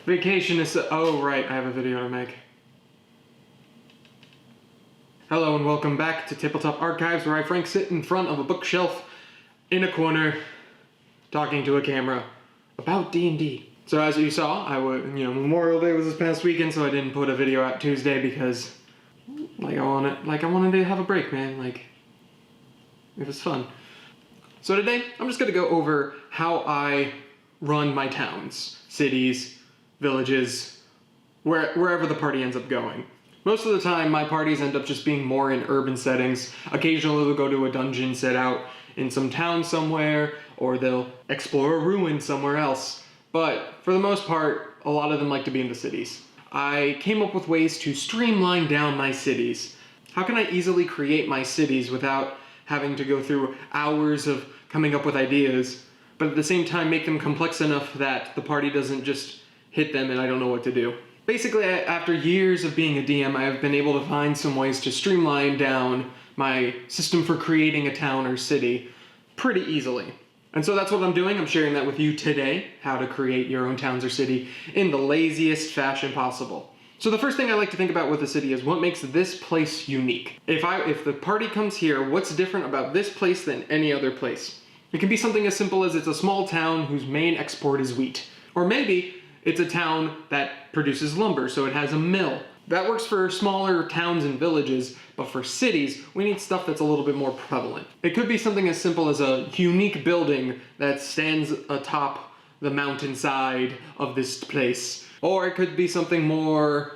Vacation is oh right, I have a video to make. Hello and welcome back to Tabletop Archives, where I, Frank, sit in front of a bookshelf in a corner talking to a camera about D&D. So as you saw, Memorial Day was this past weekend, so I didn't put a video out Tuesday because I wanted to have a break, man. It was fun. So today, I'm just gonna go over how I run my towns, cities, villages, wherever the party ends up going. Most of the time, my parties end up just being more in urban settings. Occasionally, they'll go to a dungeon set out in some town somewhere, or they'll explore a ruin somewhere else. But for the most part, a lot of them like to be in the cities. I came up with ways to streamline down my cities. How can I easily create my cities without having to go through hours of coming up with ideas, but at the same time make them complex enough that the party doesn't just hit them and I don't know what to do? Basically, after years of being a DM, I have been able to find some ways to streamline down my system for creating a town or city pretty easily. And so that's what I'm doing. I'm sharing that with you today, how to create your own towns or city in the laziest fashion possible. So the first thing I like to think about with a city is what makes this place unique. If the party comes here, what's different about this place than any other place? It can be something as simple as it's a small town whose main export is wheat. Or maybe it's a town that produces lumber, so it has a mill. That works for smaller towns and villages, but for cities, we need stuff that's a little bit more prevalent. It could be something as simple as a unique building that stands atop the mountainside of this place. Or it could be something more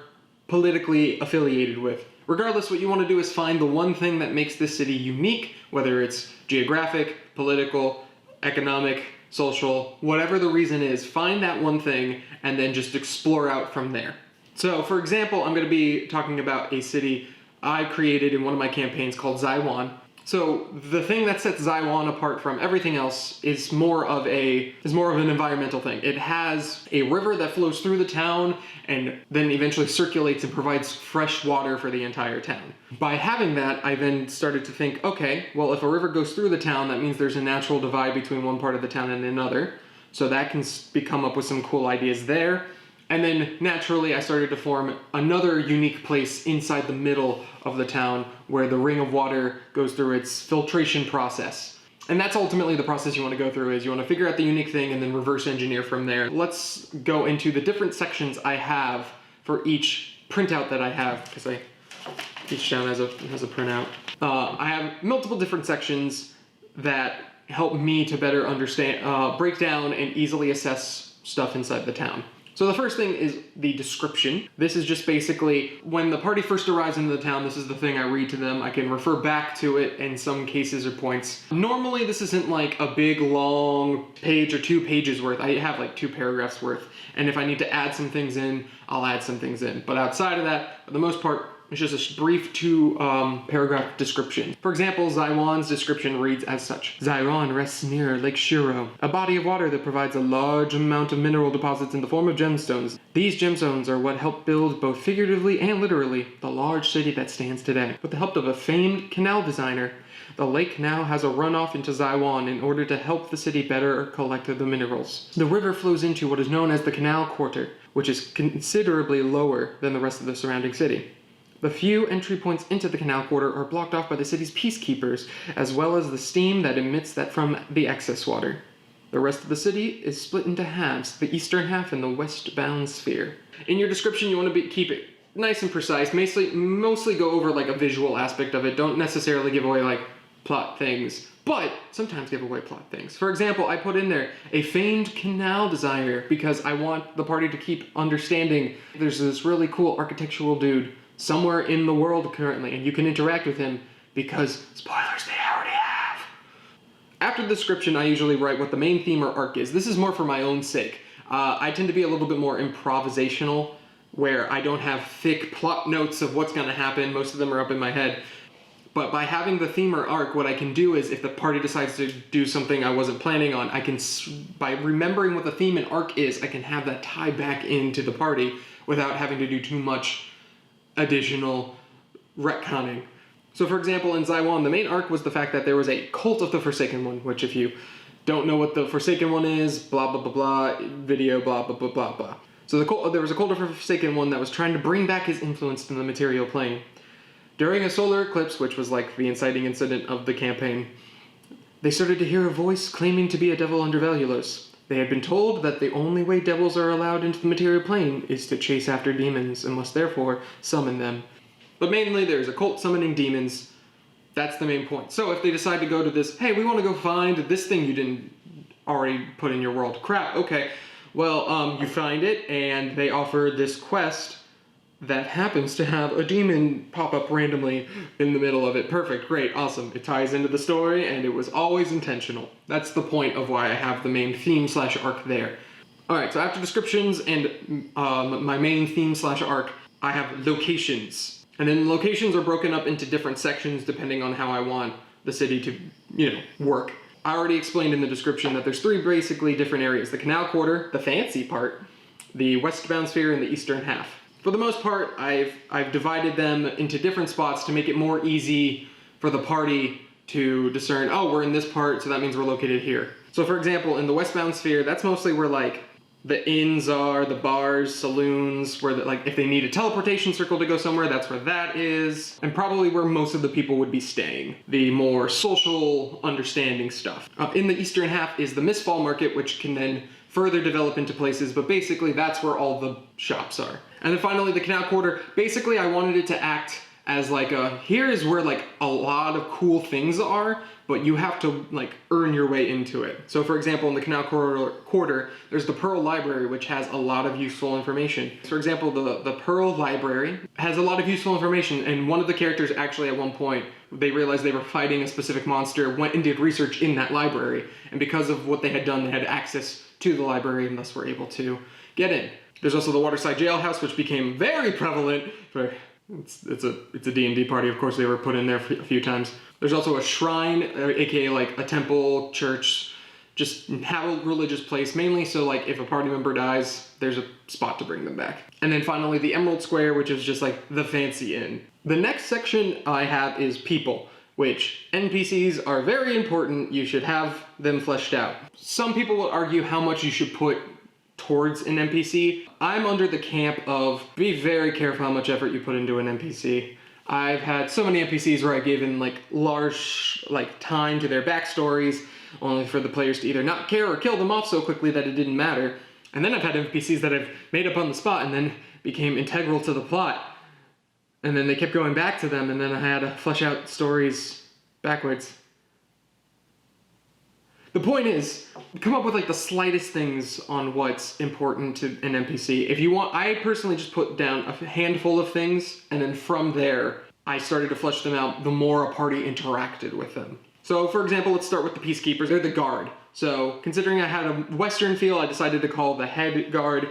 politically affiliated with. Regardless, what you want to do is find the one thing that makes this city unique, whether it's geographic, political, economic, social, whatever the reason is, find that one thing and then just explore out from there. So for example, I'm going to be talking about a city I created in one of my campaigns called Zaiwan. So the thing that sets Zaiwan apart from everything else is more of an environmental thing. It has a river that flows through the town and then eventually circulates and provides fresh water for the entire town. By having that, I then started to think, okay, well, if a river goes through the town, that means there's a natural divide between one part of the town and another. So that can come up with some cool ideas there. And then naturally, I started to form another unique place inside the middle of the town where the ring of water goes through its filtration process. And that's ultimately the process you want to go through, is you want to figure out the unique thing and then reverse engineer from there. Let's go into the different sections I have for each printout that I have, because each town has a printout. I have multiple different sections that help me to better understand, break down and easily assess stuff inside the town. So the first thing is the description. This is just basically when the party first arrives into the town, this is the thing I read to them. I can refer back to it in some cases or points. Normally this isn't like a big long page or 2 pages worth. I have like 2 paragraphs worth. And if I need to add some things in, I'll add some things in. But outside of that, for the most part, it's just a brief 2-paragraph description. For example, Zaiwan's description reads as such. Zaiwan rests near Lake Shiro, a body of water that provides a large amount of mineral deposits in the form of gemstones. These gemstones are what help build, both figuratively and literally, the large city that stands today. With the help of a famed canal designer, the lake now has a runoff into Zaiwan in order to help the city better collect the minerals. The river flows into what is known as the Canal Quarter, which is considerably lower than the rest of the surrounding city. The few entry points into the Canal Quarter are blocked off by the city's peacekeepers, as well as the steam that emits from the excess water. The rest of the city is split into halves, the eastern half and the westbound sphere. In your description, you want to keep it nice and precise, mostly go over like a visual aspect of it. Don't necessarily give away like plot things, but sometimes give away plot things. For example, I put in there a famed canal designer because I want the party to keep understanding there's this really cool architectural dude somewhere in the world currently, and you can interact with him because, spoilers, they already have. After the description, I usually write what the main theme or arc is. This is more for my own sake. I tend to be a little bit more improvisational, where I don't have thick plot notes of what's going to happen. Most of them are up in my head. But by having the theme or arc, what I can do is, if the party decides to do something I wasn't planning on, by remembering what the theme and arc is, I can have that tie back into the party without having to do too much additional retconning. So for example, in Zaiwan, the main arc was the fact that there was a cult of the Forsaken One, which if you don't know what the Forsaken one is, blah, blah, blah, blah, video, blah, blah, blah, blah, blah. So there was a cult of the Forsaken one that was trying to bring back his influence to the material plane. During a solar eclipse, which was like the inciting incident of the campaign, they started to hear a voice claiming to be a devil under Valulos. They had been told that the only way devils are allowed into the material plane is to chase after demons and must therefore summon them. But mainly there's a cult summoning demons. That's the main point. So if they decide to go to this, hey, we want to go find this thing you didn't already put in your world. Crap, okay. Well, you find it, and they offer this quest that happens to have a demon pop up randomly in the middle of it. Perfect, great, awesome. It ties into the story, and it was always intentional. That's the point of why I have the main theme/arc there. Alright, so after descriptions and my main theme/arc, I have locations. And then locations are broken up into different sections depending on how I want the city to, work. I already explained in the description that there's 3 basically different areas. The Canal Quarter, the fancy part, the westbound sphere, and the eastern half. For the most part, I've divided them into different spots to make it more easy for the party to discern, oh, we're in this part, so that means we're located here. So for example, in the westbound sphere, that's mostly where like the inns are, the bars, saloons, where if they need a teleportation circle to go somewhere, that's where that is. And probably where most of the people would be staying. The more social understanding stuff. In the eastern half is the Mistfall Market, which can then further develop into places, but basically that's where all the shops are. And then finally the Canal Quarter, basically I wanted it to act as like here is where like a lot of cool things are, but you have to like earn your way into it. So for example, in the Canal Quarter, there's the Pearl Library, which has a lot of useful information. For example, the Pearl Library has a lot of useful information, and one of the characters actually at one point, they realized they were fighting a specific monster, went and did research in that library, and because of what they had done, they had access to the library and thus were able to get in. There's also the Waterside Jailhouse, which became very prevalent for it's a D&D party, of course they were put in there a few times. There's also a shrine, aka like a temple, church, just have a religious place, mainly so like if a party member dies, there's a spot to bring them back. And then finally the Emerald Square, which is just like the fancy inn. The next section I have is people, which NPCs are very important, you should have them fleshed out. Some people will argue how much you should put towards an NPC. I'm under the camp of be very careful how much effort you put into an NPC. I've had so many NPCs where I've given like large time to their backstories, only for the players to either not care or kill them off so quickly that it didn't matter. And then I've had NPCs that I've made up on the spot and then became integral to the plot. And then they kept going back to them, and then I had to flesh out stories backwards. The point is, come up with like the slightest things on what's important to an NPC. If you want, I personally just put down a handful of things, and then from there, I started to flesh them out the more a party interacted with them. So for example, let's start with the Peacekeepers. They're the guard. So considering I had a Western feel, I decided to call the head guard,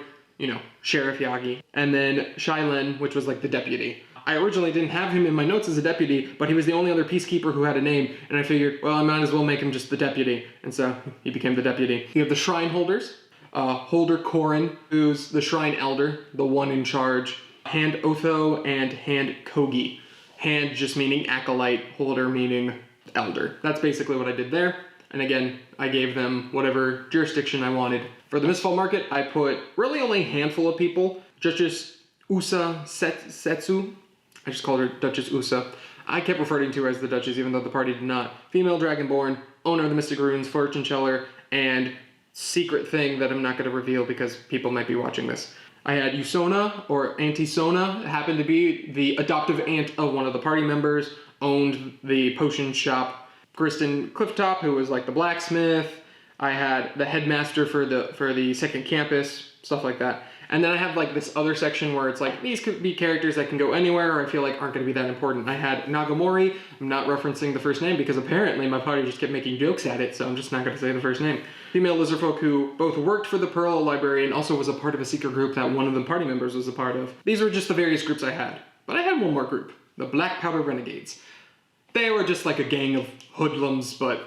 Sheriff Yagi. And then Shailen, which was like the deputy. I originally didn't have him in my notes as a deputy, but he was the only other peacekeeper who had a name, and I figured, well, I might as well make him just the deputy, and so he became the deputy. You have the shrine holders, Holder Korin, who's the shrine elder, the one in charge, Hand Otho and Hand Kogi. Hand just meaning acolyte, holder meaning elder. That's basically what I did there, and again, I gave them whatever jurisdiction I wanted. For the Mistfall Market, I put really only a handful of people, Duchess Usa Setsu. I just called her Duchess Usa. I kept referring to her as the Duchess, even though the party did not. Female Dragonborn, owner of the Mystic Runes, fortune teller, and secret thing that I'm not going to reveal because people might be watching this. I had Usona, or Auntie Sona, happened to be the adoptive aunt of one of the party members, owned the potion shop. Kristen Clifftop, who was like the blacksmith. I had the headmaster for the second campus, stuff like that. And then I have like this other section where it's like, these could be characters that can go anywhere or I feel like aren't going to be that important. I had Nagamori. I'm not referencing the first name because apparently my party just kept making jokes at it, so I'm just not going to say the first name. Female lizardfolk who both worked for the Pearl Library and also was a part of a secret group that one of the party members was a part of. These were just the various groups I had. But I had one more group, the Black Powder Renegades. They were just like a gang of hoodlums, but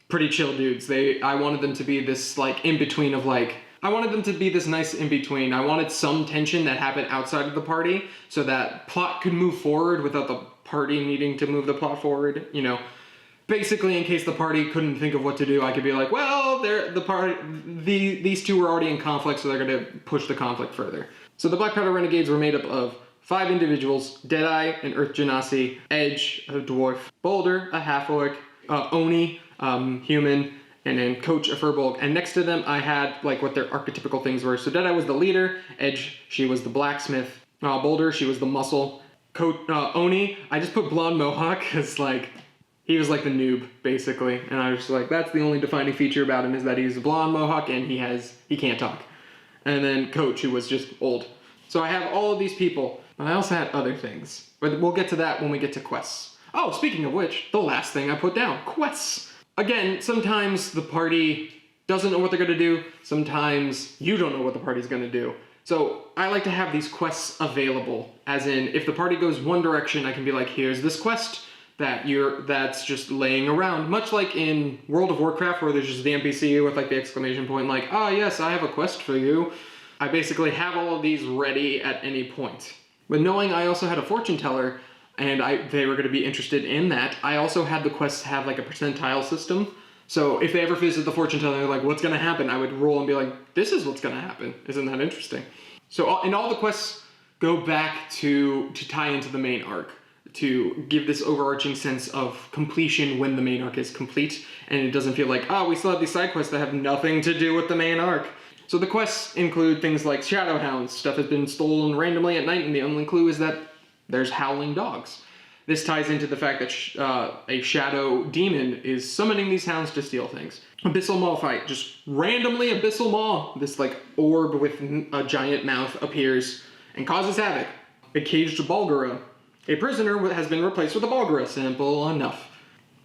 pretty chill dudes. I wanted them to be this like in-between of like, I wanted them to be this nice in-between. I wanted some tension that happened outside of the party so that plot could move forward without the party needing to move the plot forward, Basically, in case the party couldn't think of what to do, I could be like, well, these two were already in conflict, so they're going to push the conflict further. So the Black Powder Renegades were made up of 5 individuals: Deadeye, an Earth Genasi; Edge, a dwarf; Boulder, a half-orc; Oni, human; and then Coach, a furbolg. And next to them, I had like what their archetypical things were. So Deadeye was the leader; Edge, she was the blacksmith; Boulder, she was the muscle; Oni, I just put blonde mohawk because like he was like the noob basically, and I was just like, that's the only defining feature about him, is that he's a blonde mohawk and he can't talk. And then Coach, who was just old. So I have all of these people, but I also had other things. But we'll get to that when we get to quests. Oh, speaking of which, the last thing I put down, quests. Again, sometimes the party doesn't know what they're gonna do. Sometimes you don't know what the party's gonna do. So I like to have these quests available, as in, if the party goes one direction, I can be like, here's this quest that's just laying around. Much like in World of Warcraft, where there's just the NPC with like the exclamation point, like, ah, yes, I have a quest for you. I basically have all of these ready at any point. But knowing I also had a fortune teller, and they were going to be interested in that, I also had the quests have like a percentile system. So if they ever visit the fortune teller, they're like, what's going to happen? I would roll and be like, this is what's going to happen. Isn't that interesting? So, and all the quests go back to tie into the main arc, to give this overarching sense of completion when the main arc is complete, and it doesn't feel like, oh, we still have these side quests that have nothing to do with the main arc. So the quests include things like shadow hounds. Stuff has been stolen randomly at night, and the only clue is that there's howling dogs. This ties into the fact that a shadow demon is summoning these hounds to steal things. Abyssal Maw fight, just randomly Abyssal Maw, this like orb with a giant mouth, appears and causes havoc. A caged Balgura. A prisoner has been replaced with a Balgura. Simple enough.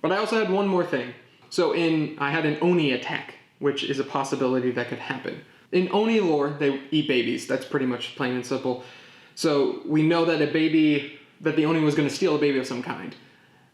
But I also had one more thing. So I had an Oni attack, which is a possibility that could happen. In Oni lore, they eat babies. That's pretty much plain and simple. So we know that the Oni was going to steal a baby of some kind.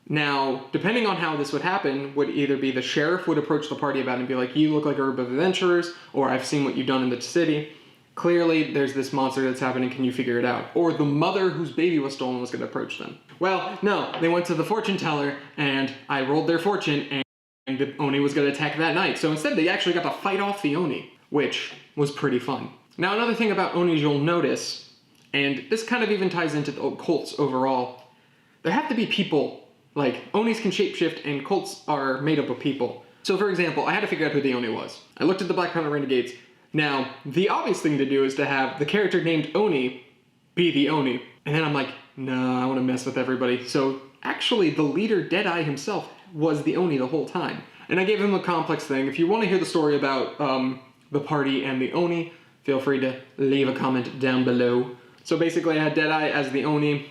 Now, depending on how this would happen, would either be the sheriff would approach the party about it and be like, you look like a group of adventurers, or I've seen what you've done in the city. Clearly, there's this monster that's happening, can you figure it out? Or the mother whose baby was stolen was going to approach them. Well, no, they went to the fortune teller, and I rolled their fortune, and the Oni was going to attack that night. So instead, they actually got to fight off the Oni, which was pretty fun. Now, another thing about Onis you'll notice, and this kind of even ties into the cults overall, there have to be people. Like, Onis can shapeshift, and cults are made up of people. So, for example, I had to figure out who the Oni was. I looked at the Black Powder Renegades. Now, the obvious thing to do is to have the character named Oni be the Oni. And then I'm like, no, I want to mess with everybody. So, actually, the leader, Deadeye himself, was the Oni the whole time. And I gave him a complex thing. If you want to hear the story about the party and the Oni, feel free to leave a comment down below. So basically, I had Deadeye as the Oni,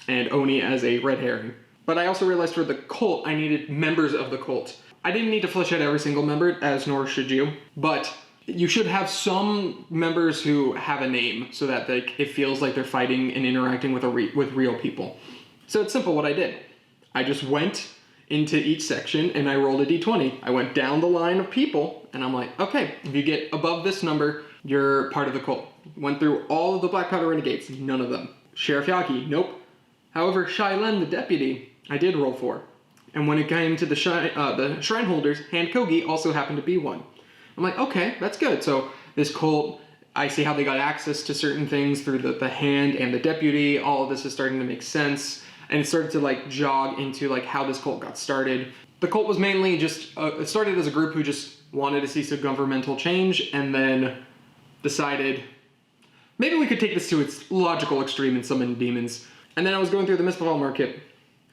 and Oni as a red herring. But I also realized for the cult, I needed members of the cult. I didn't need to flesh out every single member, as nor should you, but you should have some members who have a name so that it feels like they're fighting and interacting with real people. So it's simple what I did. I just went into each section and I rolled a d20. I went down the line of people and I'm like, okay, if you get above this number, you're part of the cult. Went through all of the Black Powder Renegades, none of them. Sheriff Yaki, nope. However, Shailen, the deputy, I did roll for. And when it came to the shrine holders, Hand Kogi also happened to be one. I'm like, okay, that's good. So this cult, I see how they got access to certain things through the hand and the deputy. All of this is starting to make sense. And it started to like jog into like how this cult got started. The cult was mainly just, it started as a group who just wanted to see some governmental change and then decided, maybe we could take this to its logical extreme and summon demons. And then I was going through the Mistfall market.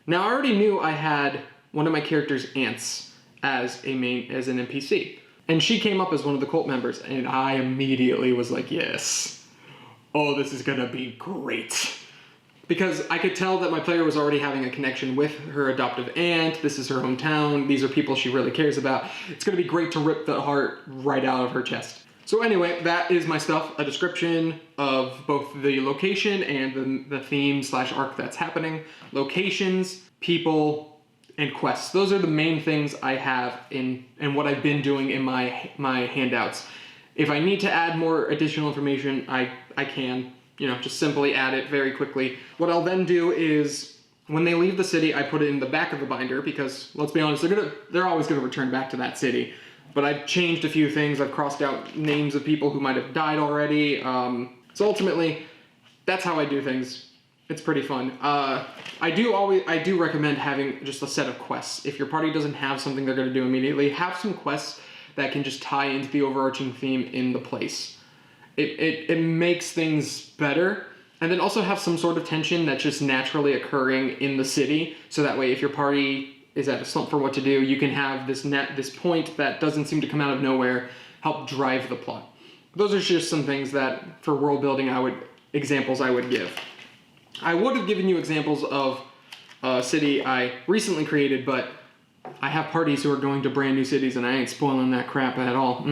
Now I already knew I had one of my character's aunts as an NPC. And she came up as one of the cult members, and I immediately was like, yes. Oh, this is gonna be great. Because I could tell that my player was already having a connection with her adoptive aunt. This is her hometown. These are people she really cares about. It's gonna be great to rip the heart right out of her chest. So anyway, that is my stuff. A description of both the location and the theme / arc that's happening. Locations, people, and quests. Those are the main things I have and what I've been doing in my handouts. If I need to add more additional information, I can, just simply add it very quickly. What I'll then do is When they leave the city, I put it in the back of the binder because, let's be honest, they're always gonna return back to that city. But I've changed a few things. I've crossed out names of people who might have died already. So ultimately, that's how I do things. It's pretty fun. I do recommend having just a set of quests. If your party doesn't have something they're gonna do immediately, have some quests that can just tie into the overarching theme in the place. It makes things better. And then also have some sort of tension that's just naturally occurring in the city, so that way if your party is at a slump for what to do, you can have this point that doesn't seem to come out of nowhere help drive the plot. Those are just some things that, for world building, examples I would give. I would have given you examples of a city I recently created, but I have parties who are going to brand new cities and I ain't spoiling that crap at all.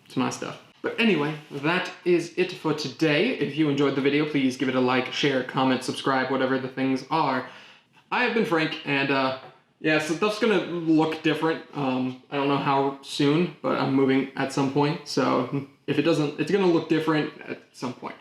It's my stuff. But anyway, that is it for today. If you enjoyed the video, please give it a like, share, comment, subscribe, whatever the things are. I have been Frank, and yeah, so stuff's gonna look different. I don't know how soon, but I'm moving at some point, so if it doesn't, it's gonna look different at some point.